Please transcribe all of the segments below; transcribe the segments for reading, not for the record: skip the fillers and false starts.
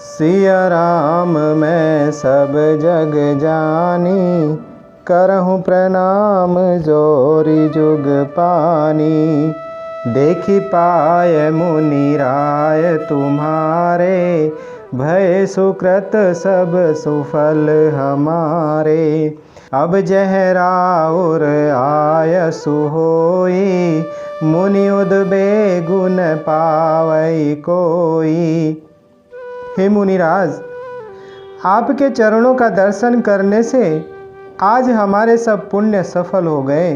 सिया राम मैं सब जग जानी, करहूँ प्रणाम जोरी जुग पानी। देखी पाय मुनि राय तुम्हारे, भय सुकृत सब सुफल हमारे। अब जह राउर आयसु होई, मुनि उद्बे गुण पावई कोई। हे मुनिराज, आपके चरणों का दर्शन करने से आज हमारे सब पुण्य सफल हो गए,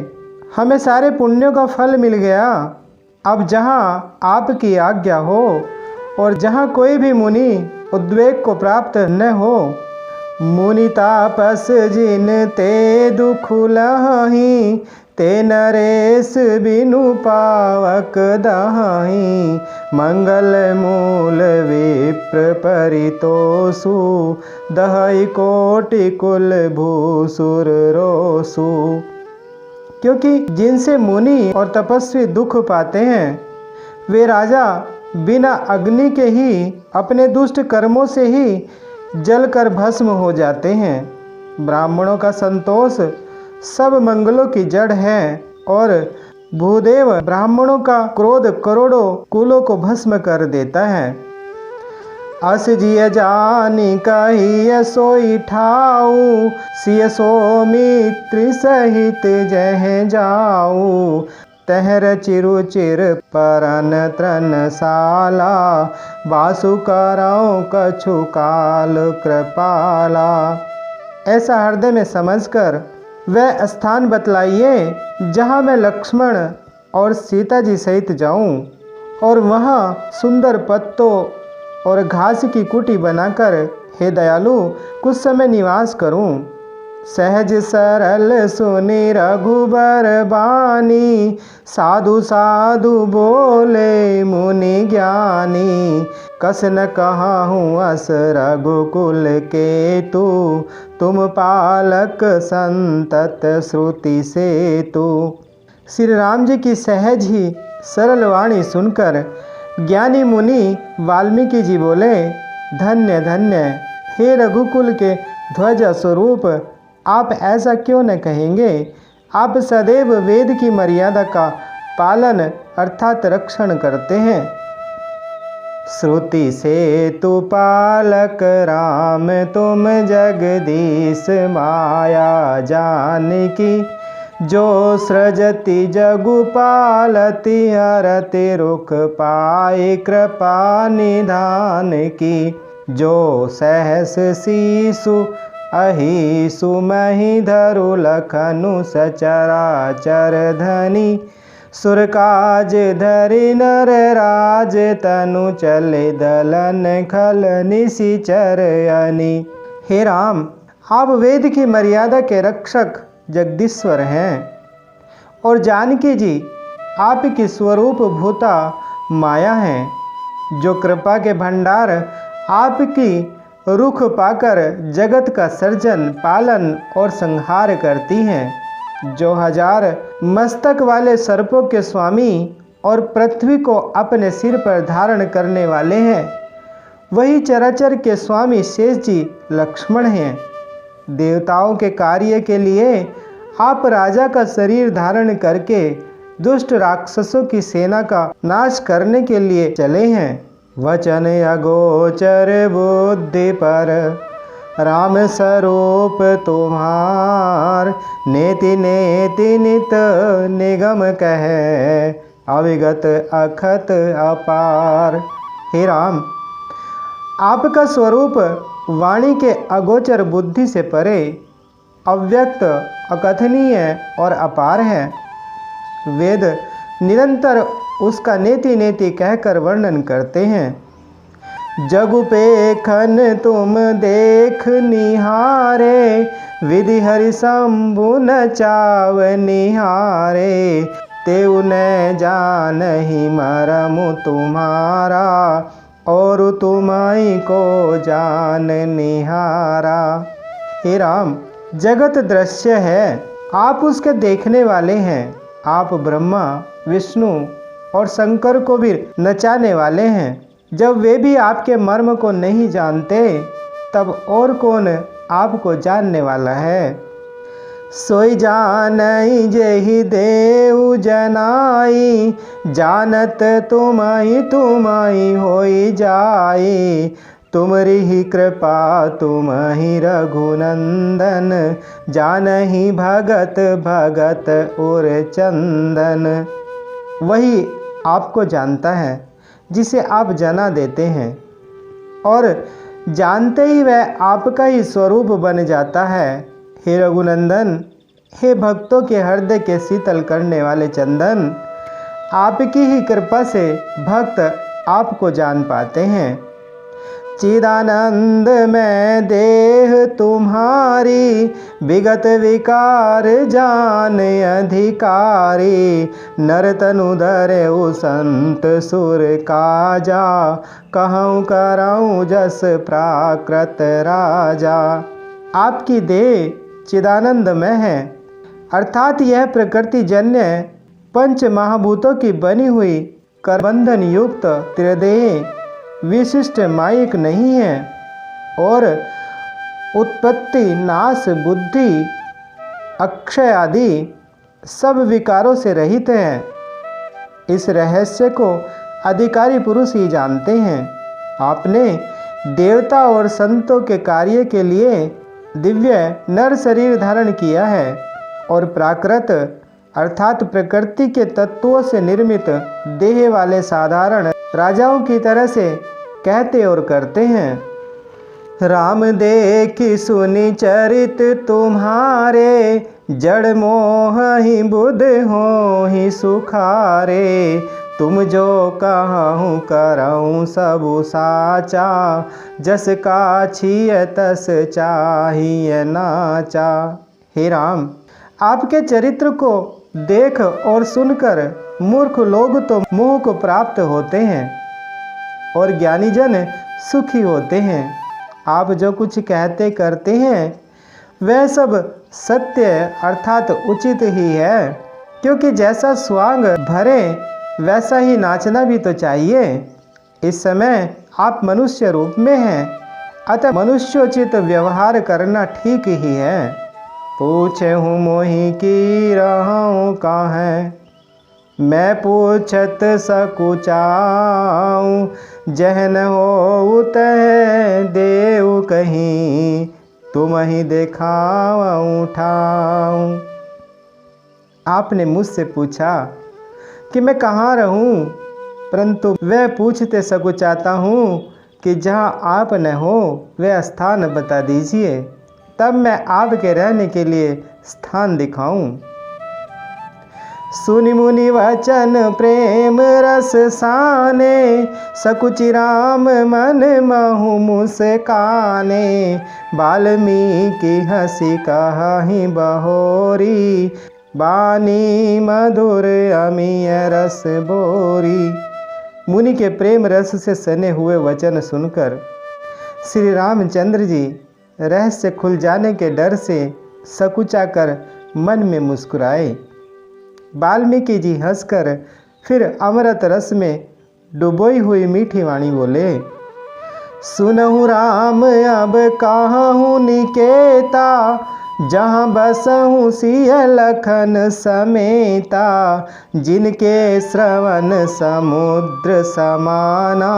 हमें सारे पुण्यों का फल मिल गया। अब जहाँ आपकी आज्ञा हो और जहाँ कोई भी मुनि उद्वेग को प्राप्त न हो। मुनि तापस जिन ते दुख लहि, ते नरेश बिनु पावक दहाई। मंगल मूल विप्र परितोषु, दहाई कोटि कुल भूसुर रोसु। क्योंकि जिनसे मुनि और तपस्वी दुख पाते हैं, वे राजा बिना अग्नि के ही अपने दुष्ट कर्मों से ही जलकर भस्म हो जाते हैं। ब्राह्मणों का संतोष सब मंगलों की जड़ है और भूदेव ब्राह्मणों का क्रोध करोड़ों कुलों को भस्म कर देता है। अस जिय जानी कही सोई ठाऊ, सिय सौमित्र सहित जह जाऊ। तहर चिरुचिर परन त्रनशाला, वासु करऊँ कछु काल कृपाला। ऐसा हृदय में समझकर वह स्थान बतलाइए जहाँ मैं लक्ष्मण और सीता जी सहित जाऊं और वहाँ सुंदर पत्तों और घास की कुटी बनाकर हे दयालु कुछ समय निवास करूं। सहज सरल सुनि रघुबर बानी, साधु साधु बोले मुनि ज्ञानी। कस न कहूँ अस रघुकुल के तू, तुम पालक संतत श्रुति से तू। श्री राम जी की सहज ही सरल वाणी सुनकर ज्ञानी मुनि वाल्मीकि जी बोले, धन्य धन्य हे रघुकुल के ध्वज स्वरूप, आप ऐसा क्यों न कहेंगे। आप सदैव वेद की मर्यादा का पालन अर्थात रक्षण करते हैं। श्रुति से तु पालक राम, तुम जगदीश माया जानकी। जो सृजति जगु पालति, हरति रुख पाई कृपा निधान की। जो सहस शीशु अहि सुमहि धरु, लखनु सचराचर धनी। सुर काज धरि नर राज, तनु चले दलन खल निशिचर अनि। हे राम, आप वेद की मर्यादा के रक्षक जगदीश्वर हैं और जानकी जी आपकी स्वरूप भूता माया हैं। जो कृपा के भंडार आपकी रुख पाकर जगत का सर्जन पालन और संहार करती हैं। जो 1000 मस्तक वाले सर्पों के स्वामी और पृथ्वी को अपने सिर पर धारण करने वाले हैं, वही चराचर के स्वामी शेष जी लक्ष्मण हैं। देवताओं के कार्य के लिए आप राजा का शरीर धारण करके दुष्ट राक्षसों की सेना का नाश करने के लिए चले हैं। वचन अगोचर बुद्धि पर, राम स्वरूप तुम्हार। नेति नेति नित निगम कहे, अविगत अखत अपार। हे राम, आपका स्वरूप वाणी के अगोचर बुद्धि से परे, अव्यक्त अकथनीय और अपार है। वेद निरंतर उसका नेति नेति कहकर वर्णन करते हैं। जगु पेखन तुम देख निहारे, विधि हरि शंभु न चाव निहारे। तेउ न जानहि मरमु तुम्हारा, और तुम्हारी को जान निहारा। हे राम, जगत दृश्य है, आप उसके देखने वाले हैं। आप ब्रह्मा विष्णु और शंकर को भी नचाने वाले हैं। जब वे भी आपके मर्म को नहीं जानते, तब और कौन आपको जानने वाला है। सोई जानई जेहि देव जनाई, जानत तुमहि होई जाई। तुमरी ही कृपा तुमहि रघुनंदन, जानहि भगत भगत उर चंदन। वही आपको जानता है जिसे आप जना देते हैं, और जानते ही वह आपका ही स्वरूप बन जाता है। हे रघुनंदन, हे भक्तों के हृदय के शीतल करने वाले चंदन, आपकी ही कृपा से भक्त आपको जान पाते हैं। चिदानंद में देह तुम्हारी, विगत विकार जान अधिकारी। नर तनु धरऊ संत सुर काजा, कहूँ करऊँ जस प्राकृत राजा। आपकी देह चिदानंदमय है, अर्थात यह प्रकृति जन्य पंच महाभूतों की बनी हुई करबंधन युक्त त्रिदेह विशिष्ट मायिक नहीं है, और उत्पत्ति नाश बुद्धि अक्षय आदि सब विकारों से रहित है। इस रहस्य को अधिकारी पुरुष ही जानते हैं। आपने देवता और संतों के कार्य के लिए दिव्य नर शरीर धारण किया है, और प्राकृत अर्थात प्रकृति के तत्वों से निर्मित देह वाले साधारण राजाओं की तरह से कहते और करते हैं। राम देखी सुनी चरित तुम्हारे, जड़ मोह ही बुध हो ही सुखारे। तुम जो कहूँ करऊँ सबु साचा, जस का छिय तस चाहिए नाचा। हे राम, आपके चरित्र को देख और सुनकर मूर्ख लोग तो मोह को प्राप्त होते हैं, और ज्ञानी जन सुखी होते हैं। आप जो कुछ कहते करते हैं वह सब सत्य अर्थात उचित ही है, क्योंकि जैसा स्वांग भरे वैसा ही नाचना भी तो चाहिए। इस समय आप मनुष्य रूप में हैं, अतः मनुष्योचित व्यवहार करना ठीक ही है। पूछे हूँ मोहि की रहूँ काहे, मैं पूछत सकुचाऊँ। जहन हो तह देव कहीं, तुमहि देखाऊँ ठाऊँ। आपने मुझसे पूछा कि मैं कहाँ रहूँ, परंतु वह पूछते सकुचाता हूँ कि जहाँ आप न हो वह स्थान बता दीजिए, तब मैं आपके रहने के लिए स्थान दिखाऊं। सुनि मुनि वचन प्रेम रस साने, सकुचि राम मन महु मुस्काने। वाल्मीकि हंसी कहि बहोरी, बानी मधुर अमीय रस बोरी। मुनि के प्रेम रस से सने हुए वचन सुनकर श्री रामचंद्र जी रहस्य खुल जाने के डर से सकुचाकर मन में मुस्कुराए। वाल्मीकि जी हंसकर फिर अमृत रस में डुबोई हुई मीठी वाणी बोले। सुनहु राम अब कहूँ निकेता, जहाँ बसहूँ सिय लखन समेता। जिनके श्रवण समुद्र समाना,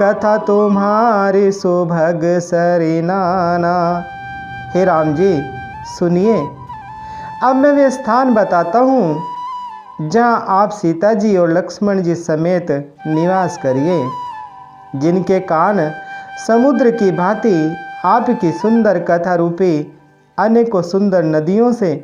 कथा तुम्हारी सुभग सरिनाना। हे राम जी सुनिए, अब मैं वे स्थान बताता हूँ जहाँ आप सीता जी और लक्ष्मण जी समेत निवास करिए। जिनके कान समुद्र की भांति आपकी सुंदर कथा रूपी अनेकों सुंदर नदियों से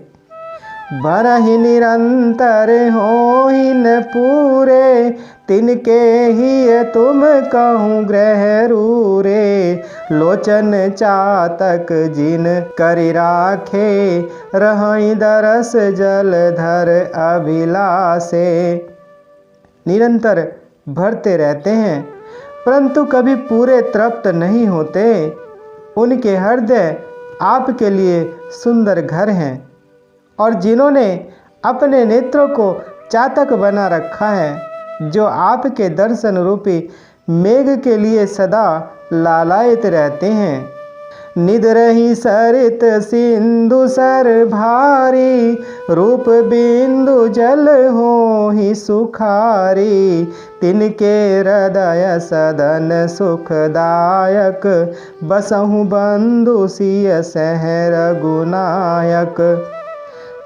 भरहि निरंतर होहि न पूरे। तिनके ही तुम कहूँ ग्रह रूरे। लोचन चातक जिन करि राखे, रहहि दरस जलधर अभिलाषे। निरंतर भरते रहते हैं परंतु कभी पूरे तृप्त नहीं होते। उनके हृदय आपके लिए सुंदर घर हैं, और जिन्होंने अपने नेत्रों को चातक बना रखा है, जो आपके दर्शन रूपी मेघ के लिए सदा लालायित रहते हैं। निध रही सरित सिंधु सर भारी, रूप बिंदु जल हो ही सुखारी। तिनके हृदय सदन सुखदायक, बसहु बंधु सिय सह रघुनायक।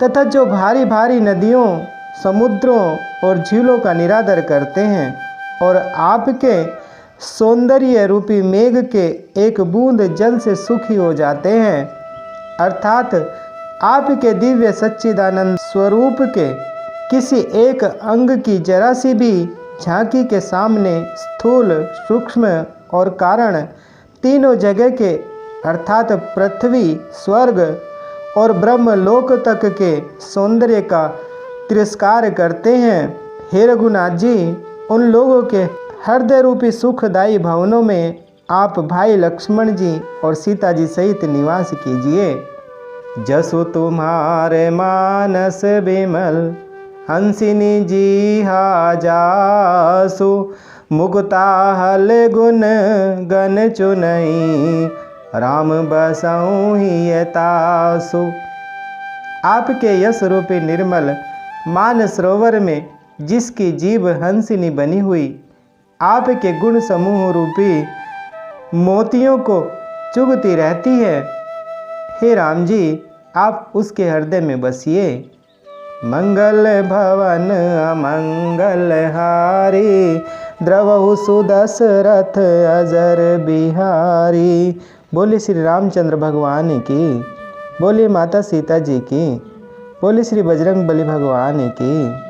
तथा जो भारी भारी नदियों, समुद्रों और झीलों का निरादर करते हैं और आपके सौंदर्य रूपी मेघ के एक बूंद जल से सुखी हो जाते हैं, अर्थात आपके दिव्य सच्चिदानंद स्वरूप के किसी एक अंग की जरा सी भी झांकी के सामने स्थूल, सूक्ष्म और कारण तीनों जगह के अर्थात पृथ्वी, स्वर्ग और ब्रह्मलोक तक के सौंदर्य का तिरस्कार करते हैं। हे रघुनाथ जी, उन लोगों के हृदय रूपी सुखदायी भवनों में आप भाई लक्ष्मण जी और सीता जी सहित निवास कीजिए। जसु तुम्हारे मानस विमल, हंसिनी जी हा जासु। मुकुता हल गुण गन चुनई, राम बसऊँ ही तासु। आपके यश रूपी निर्मल मान सरोवर में जिसकी जीव हंसिनी बनी हुई, आपके गुण समूह रूपी मोतियों को चुगती रहती है, हे राम जी आप उसके हृदय में बसिए। मंगल भवन अमंगल हारी, द्रवहु सुदशरथ अजर बिहारी। बोले श्री रामचंद्र भगवान की, बोले माता सीता जी की, बोले श्री बजरंग बली भगवान की।